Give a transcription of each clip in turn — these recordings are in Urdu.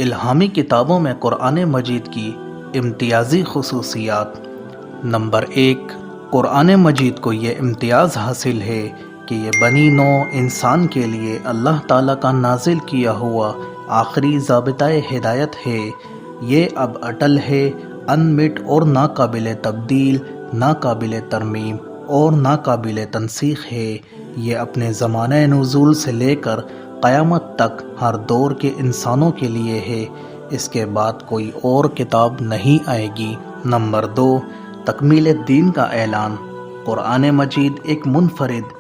الہامی کتابوں میں قرآن مجید کی امتیازی خصوصیات۔ نمبر 1، قرآن مجید کو یہ امتیاز حاصل ہے کہ یہ بنی نوع انسان کے لیے اللہ تعالیٰ کا نازل کیا ہوا آخری ضابطۂ ہدایت ہے۔ یہ اب اٹل ہے، انمٹ اور ناقابل تبدیل، ناقابل ترمیم اور ناقابل تنسیخ ہے۔ یہ اپنے زمانہ نزول سے لے کر قیامت تک ہر دور کے انسانوں کے لیے ہے۔ اس کے بعد کوئی اور کتاب نہیں آئے گی۔ نمبر 2، تکمیل الدین کا اعلان۔ قرآن مجید ایک منفرد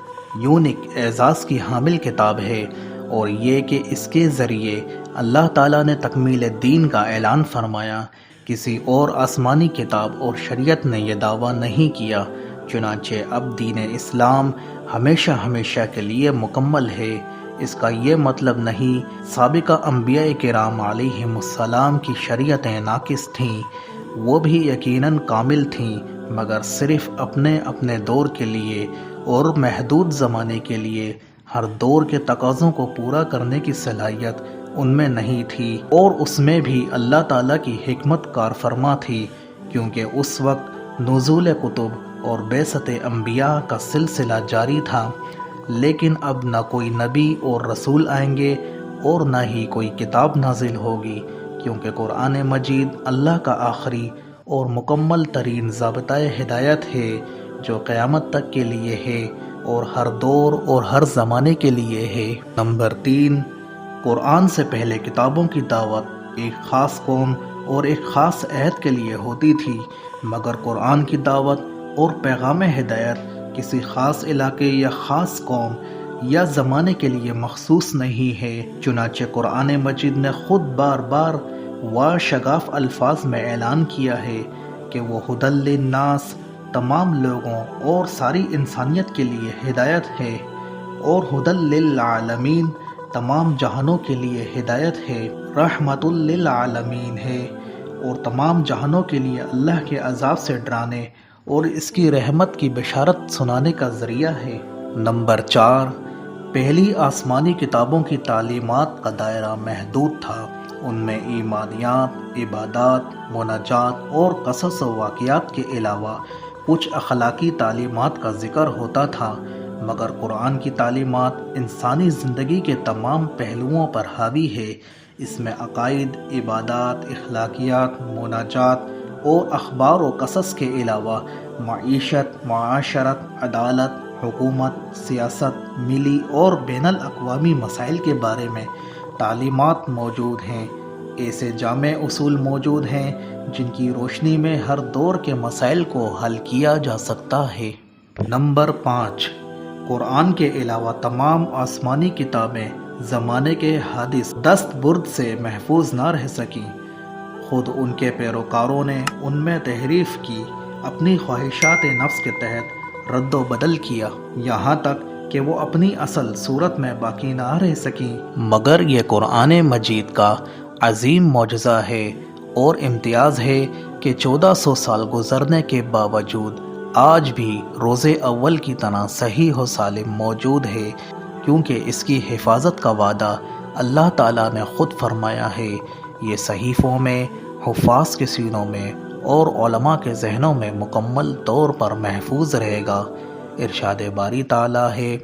یونیک اعزاز کی حامل کتاب ہے، اور یہ کہ اس کے ذریعے اللہ تعالیٰ نے تکمیل الدین کا اعلان فرمایا۔ کسی اور آسمانی کتاب اور شریعت نے یہ دعویٰ نہیں کیا، چنانچہ اب دین اسلام ہمیشہ ہمیشہ کے لیے مکمل ہے۔ اس کا یہ مطلب نہیں سابقہ انبیاء کرام علیہم السلام کی شریعتیں ناقص تھیں، وہ بھی یقیناً کامل تھیں، مگر صرف اپنے اپنے دور کے لیے اور محدود زمانے کے لیے۔ ہر دور کے تقاضوں کو پورا کرنے کی صلاحیت ان میں نہیں تھی، اور اس میں بھی اللہ تعالیٰ کی حکمت کار فرما تھی، کیونکہ اس وقت نزول کتب اور بعثت انبیاء کا سلسلہ جاری تھا۔ لیکن اب نہ کوئی نبی اور رسول آئیں گے اور نہ ہی کوئی کتاب نازل ہوگی، کیونکہ قرآن مجید اللہ کا آخری اور مکمل ترین ضابطۂ ہدایت ہے، جو قیامت تک کے لیے ہے اور ہر دور اور ہر زمانے کے لیے ہے۔ نمبر 3، قرآن سے پہلے کتابوں کی دعوت ایک خاص قوم اور ایک خاص عہد کے لیے ہوتی تھی، مگر قرآن کی دعوت اور پیغام ہدایت کسی خاص علاقے یا خاص قوم یا زمانے کے لیے مخصوص نہیں ہے۔ چنانچہ قرآن مجید نے خود بار بار شگاف الفاظ میں اعلان کیا ہے کہ وہ ھدی للناس، تمام لوگوں اور ساری انسانیت کے لیے ہدایت ہے، اور ھدی للعالمین، تمام جہانوں کے لیے ہدایت ہے، رحمت للعالمین ہے، اور تمام جہانوں کے لیے اللہ کے عذاب سے ڈرانے اور اس کی رحمت کی بشارت سنانے کا ذریعہ ہے۔ نمبر 4، پہلی آسمانی کتابوں کی تعلیمات کا دائرہ محدود تھا۔ ان میں ایمانیات، عبادات، مناجات اور قصص و واقعات کے علاوہ کچھ اخلاقی تعلیمات کا ذکر ہوتا تھا، مگر قرآن کی تعلیمات انسانی زندگی کے تمام پہلوؤں پر حاوی ہے۔ اس میں عقائد، عبادات، اخلاقیات، مناجات اور اخبار و قصص کے علاوہ معیشت، معاشرت، عدالت، حکومت، سیاست، ملی اور بین الاقوامی مسائل کے بارے میں تعلیمات موجود ہیں۔ ایسے جامع اصول موجود ہیں جن کی روشنی میں ہر دور کے مسائل کو حل کیا جا سکتا ہے۔ نمبر 5، قرآن کے علاوہ تمام آسمانی کتابیں زمانے کے حادث دست برد سے محفوظ نہ رہ سکیں۔ خود ان کے پیروکاروں نے ان میں تحریف کی، اپنی خواہشات نفس کے تحت رد و بدل کیا، یہاں تک کہ وہ اپنی اصل صورت میں باقی نہ رہ سکیں۔ مگر یہ قرآن مجید کا عظیم معجزہ ہے اور امتیاز ہے کہ 1400 سال گزرنے کے باوجود آج بھی روز اول کی طرح صحیح و سالم موجود ہے، کیونکہ اس کی حفاظت کا وعدہ اللہ تعالیٰ نے خود فرمایا ہے۔ یہ صحیفوں میں، حفاظ کے سینوں میں اور علماء کے ذہنوں میں مکمل طور پر محفوظ رہے گا۔ ارشاد باری تعالیٰ ہے،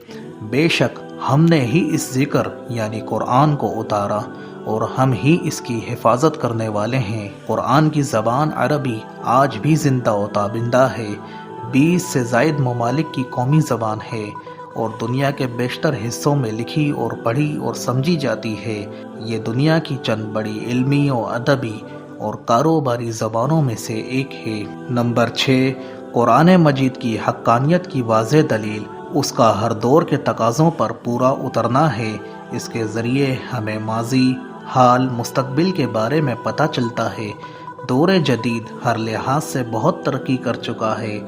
بے شک ہم نے ہی اس ذکر یعنی قرآن کو اتارا اور ہم ہی اس کی حفاظت کرنے والے ہیں۔ قرآن کی زبان عربی آج بھی زندہ و تابندہ ہے، 20 سے زائد ممالک کی قومی زبان ہے اور دنیا کے بیشتر حصوں میں لکھی اور پڑھی اور سمجھی جاتی ہے۔ یہ دنیا کی چند بڑی علمی و ادبی اور کاروباری زبانوں میں سے ایک ہے۔ نمبر 6، قرآن مجید کی حقانیت کی واضح دلیل اس کا ہر دور کے تقاضوں پر پورا اترنا ہے۔ اس کے ذریعے ہمیں ماضی، حال، مستقبل کے بارے میں پتہ چلتا ہے۔ دور جدید ہر لحاظ سے بہت ترقی کر چکا ہے،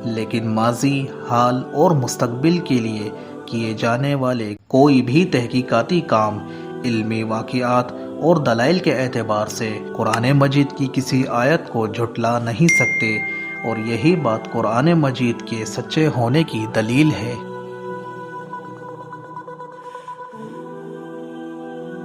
لیکن ماضی، حال اور مستقبل کے لیے کیے جانے والے کوئی بھی تحقیقاتی کام علمی واقعات اور دلائل کے اعتبار سے قرآن مجید کی کسی آیت کو جھٹلا نہیں سکتے، اور یہی بات قرآن مجید کے سچے ہونے کی دلیل ہے۔